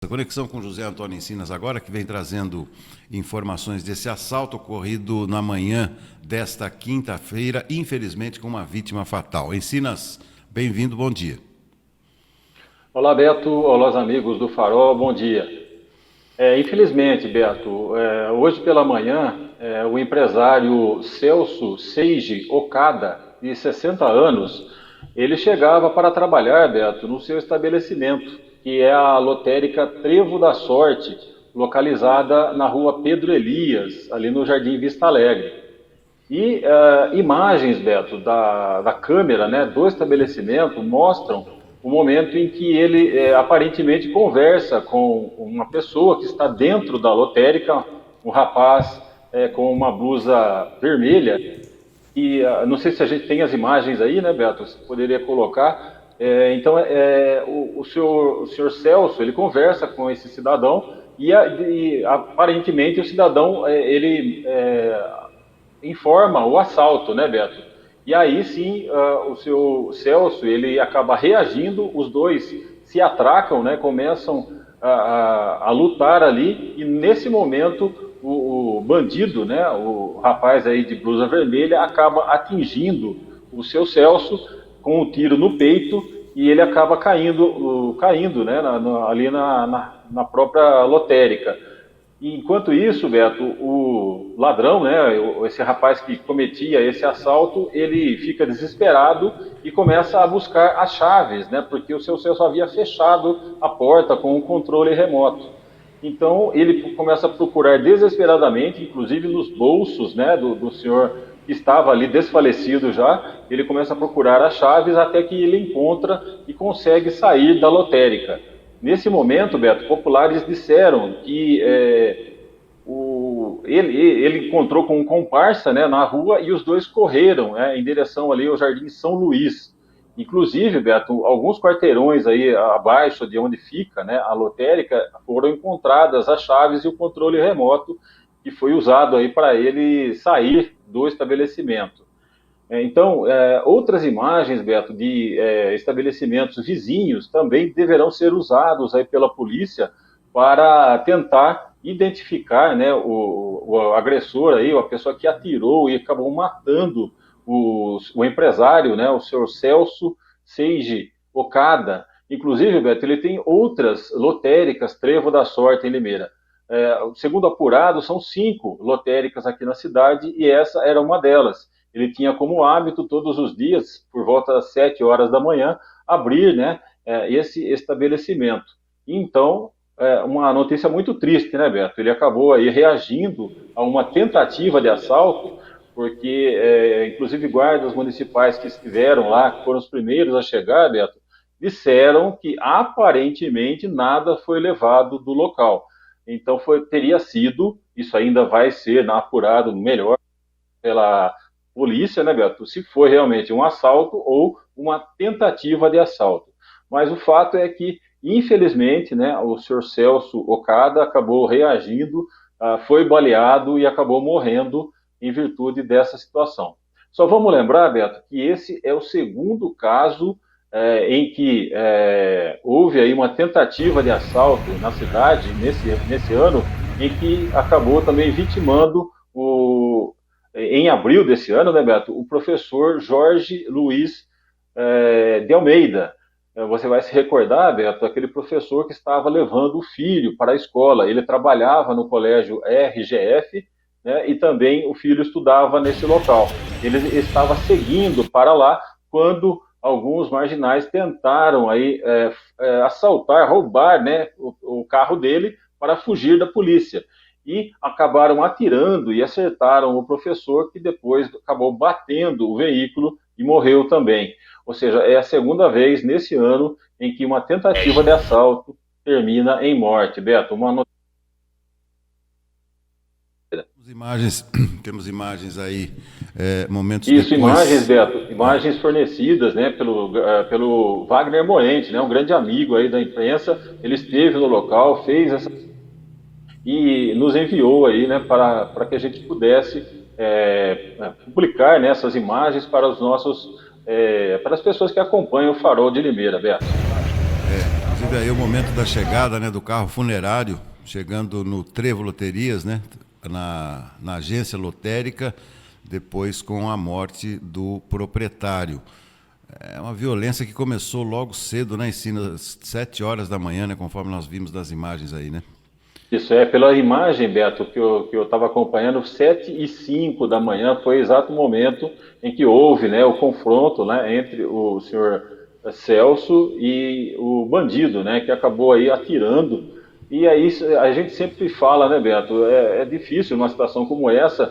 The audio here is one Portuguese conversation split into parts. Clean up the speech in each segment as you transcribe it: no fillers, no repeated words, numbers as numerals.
A conexão com José Antônio Encinas agora, que vem trazendo informações desse assalto ocorrido na manhã desta quinta-feira, infelizmente com uma vítima fatal. Encinas, bem-vindo, bom dia. Olá, Beto. Olá, amigos do Farol, bom dia. Infelizmente, Beto, hoje pela manhã, o empresário Celso Seiji Okada, de 60 anos, ele chegava para trabalhar, Beto, no seu estabelecimento, que é a lotérica Trevo da Sorte, localizada na rua Pedro Elias, ali no Jardim Vista Alegre. E imagens, Beto, da câmera, né, do estabelecimento mostram o momento em que ele aparentemente conversa com uma pessoa que está dentro da lotérica, um rapaz com uma blusa vermelha. E não sei se a gente tem as imagens aí, né, Beto? Você poderia colocar. Então, o senhor Celso, ele conversa com esse cidadão e aparentemente o cidadão, ele informa o assalto, né, Beto? E aí sim, o seu Celso, ele acaba reagindo, os dois se atracam, né, começam a lutar ali, e nesse momento o bandido, né, o rapaz aí de blusa vermelha, acaba atingindo o seu Celso com um tiro no peito, e ele acaba caindo, né, ali na própria lotérica. E enquanto isso, Beto, o ladrão, né, esse rapaz que cometia esse assalto, ele fica desesperado e começa a buscar as chaves, né, porque o seu Celso havia fechado a porta com o controle remoto. Então ele começa a procurar desesperadamente, inclusive nos bolsos, né, do senhor que estava ali desfalecido já, ele começa a procurar as chaves até que ele encontra e consegue sair da lotérica. Nesse momento, Beto, populares disseram que ele encontrou com um comparsa, né, na rua, e os dois correram, né, em direção ali ao Jardim São Luís. Inclusive, Beto, alguns quarteirões aí abaixo de onde fica, né, a lotérica, foram encontradas as chaves e o controle remoto que foi usado aí para ele sair do estabelecimento. Então, outras imagens, Beto, de estabelecimentos vizinhos também deverão ser usados aí pela polícia para tentar identificar, né, o agressor aí, a pessoa que atirou e acabou matando o empresário, né, o senhor Celso Seiji Okada. Inclusive, Beto, ele tem outras lotéricas, Trevo da Sorte, em Limeira. Segundo apurado, são 5 lotéricas aqui na cidade e essa era uma delas. Ele tinha como hábito, todos os dias, por volta das 7 horas da manhã, abrir, né, esse estabelecimento. Então, uma notícia muito triste, né, Beto? Ele acabou aí reagindo a uma tentativa de assalto, porque, inclusive, guardas municipais que estiveram lá, que foram os primeiros a chegar, Beto, disseram que aparentemente nada foi levado do local. Então, teria sido, isso ainda vai ser apurado melhor pela polícia, né, Beto, se foi realmente um assalto ou uma tentativa de assalto. Mas o fato é que, infelizmente, né, o senhor Celso Okada acabou reagindo, foi baleado e acabou morrendo em virtude dessa situação. Só vamos lembrar, Beto, que esse é o segundo caso em que houve aí uma tentativa de assalto na cidade, nesse ano, em que acabou também vitimando em abril desse ano, né, Beto, o professor Jorge Luiz de Almeida. Você vai se recordar, Beto, aquele professor que estava levando o filho para a escola. Ele trabalhava no colégio RGF, né, e também o filho estudava nesse local. Ele estava seguindo para lá quando alguns marginais tentaram aí assaltar, roubar, né, o carro dele para fugir da polícia. E acabaram atirando e acertaram o professor, que depois acabou batendo o veículo e morreu também. Ou seja, é a segunda vez nesse ano em que uma tentativa de assalto termina em morte. Beto, Temos imagens aí, momentos Isso, depois. imagens, Beto, imagens fornecidas, né, pelo Wagner Moente, né, um grande amigo aí da imprensa. Ele esteve no local, fez essa e nos enviou aí, né, para que a gente pudesse publicar, né, essas imagens para os nossos para as pessoas que acompanham o Farol de Limeira, Beto. Inclusive aí o momento da chegada, né, do carro funerário, chegando no Trevo Loterias, né, na agência lotérica, depois com a morte do proprietário. É uma violência que começou logo cedo, né, Encinas, às 7 horas da manhã, né, conforme nós vimos das imagens aí, né? Isso é, pela imagem, Beto, que eu estava acompanhando, 7h05 da manhã foi o exato momento em que houve, né, o confronto, né, entre o senhor Celso e o bandido, né, que acabou aí atirando. E aí a gente sempre fala, né, Beto, é difícil numa situação como essa,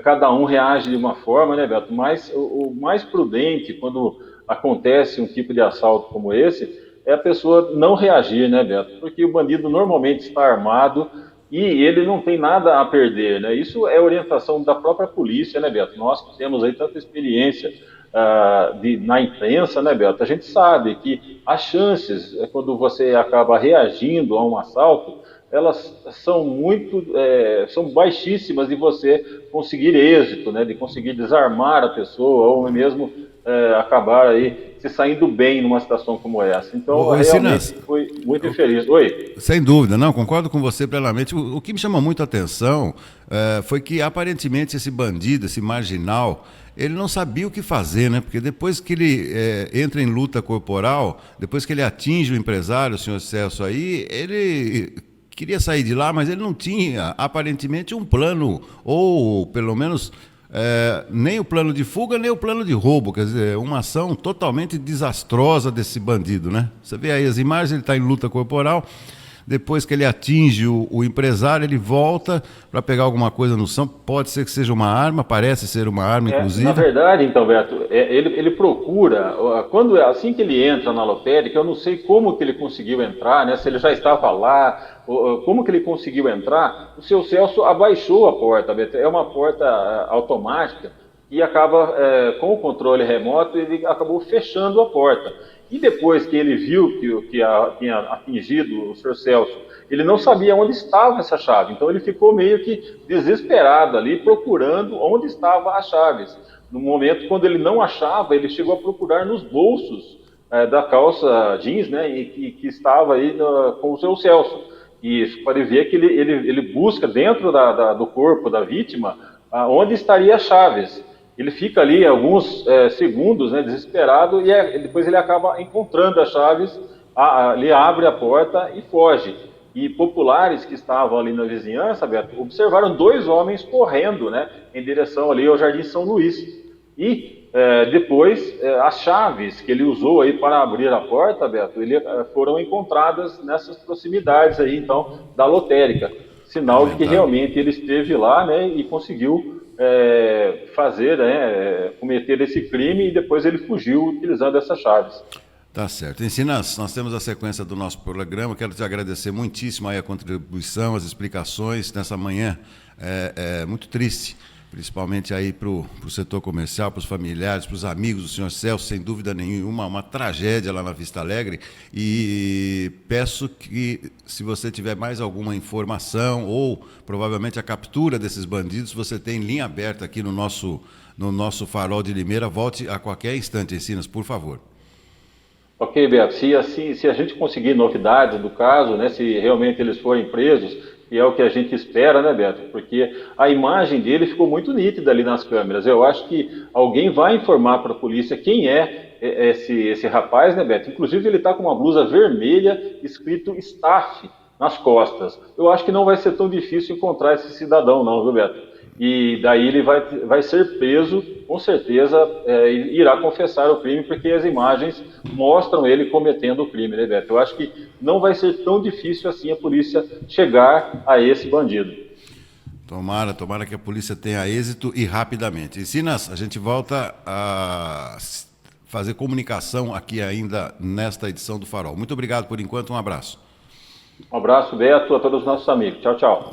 cada um reage de uma forma, né, Beto, mas o mais prudente quando acontece um tipo de assalto como esse é a pessoa não reagir, né, Beto? Porque o bandido normalmente está armado e ele não tem nada a perder, né? Isso é orientação da própria polícia, né, Beto? Nós que temos aí tanta experiência na imprensa, né, Beto? A gente sabe que as chances, quando você acaba reagindo a um assalto, elas são baixíssimas de você conseguir êxito, né? De conseguir desarmar a pessoa ou mesmo acabar aí se saindo bem numa situação como essa. Então, realmente foi muito infeliz. Oi? Sem dúvida, não, concordo com você plenamente. O que me chamou muito a atenção foi que, aparentemente, esse bandido, esse marginal, ele não sabia o que fazer, né? Porque depois que ele entra em luta corporal, depois que ele atinge o empresário, o senhor Celso aí, ele queria sair de lá, mas ele não tinha, aparentemente, um plano, ou pelo menos nem o plano de fuga, nem o plano de roubo. Quer dizer, uma ação totalmente desastrosa desse bandido, né? Você vê aí as imagens, ele está em luta corporal. Depois que ele atinge o empresário, ele volta para pegar alguma coisa no chão. Pode ser que seja uma arma, parece ser uma arma, inclusive. Na verdade, então, Beto, ele procura, assim que ele entra na lotérica, eu não sei como que ele conseguiu entrar, né? Se ele já estava lá, como que ele conseguiu entrar, o seu Celso abaixou a porta, Beto. É uma porta automática e acaba, com o controle remoto, ele acabou fechando a porta. E depois que ele viu que tinha atingido o Sr. Celso, ele não sabia onde estava essa chave. Então ele ficou meio que desesperado ali, procurando onde estavam as chaves. No momento, quando ele não achava, ele chegou a procurar nos bolsos da calça jeans, né, e que estava aí com o Sr. Celso. E isso pode ver que ele busca dentro do corpo da vítima onde estaria as chaves. Ele fica ali alguns segundos, né, desesperado, e depois ele acaba encontrando as chaves, ele abre a porta e foge. E populares que estavam ali na vizinhança, Beto, observaram 2 homens correndo, né, em direção ali ao Jardim São Luís. E depois as chaves que ele usou aí para abrir a porta, Beto, foram encontradas nessas proximidades aí, então, da lotérica. Sinal de que realmente ele esteve lá, né, e conseguiu cometer esse crime, e depois ele fugiu utilizando essas chaves. Tá certo. Encinas, nós temos a sequência do nosso programa. Quero te agradecer muitíssimo aí a contribuição, as explicações nessa manhã muito triste, principalmente aí para o setor comercial, para os familiares, para os amigos do senhor Celso, sem dúvida nenhuma, uma tragédia lá na Vista Alegre. E peço que, se você tiver mais alguma informação ou provavelmente a captura desses bandidos, você tem linha aberta aqui no nosso Farol de Limeira. Volte a qualquer instante, Encinas, por favor. Ok, Beto, se a gente conseguir novidades do caso, né, se realmente eles forem presos, e é o que a gente espera, né, Beto? Porque a imagem dele ficou muito nítida ali nas câmeras. Eu acho que alguém vai informar para a polícia quem é esse rapaz, né, Beto? Inclusive ele está com uma blusa vermelha escrito staff nas costas. Eu acho que não vai ser tão difícil encontrar esse cidadão, não, viu, Beto? E daí ele vai ser preso, com certeza, irá confessar o crime, porque as imagens mostram ele cometendo o crime, né, Beto? Eu acho que não vai ser tão difícil assim a polícia chegar a esse bandido. Tomara que a polícia tenha êxito e rapidamente. Encinas, a gente volta a fazer comunicação aqui ainda nesta edição do Farol. Muito obrigado por enquanto, um abraço. Um abraço, Beto, a todos os nossos amigos. Tchau, tchau.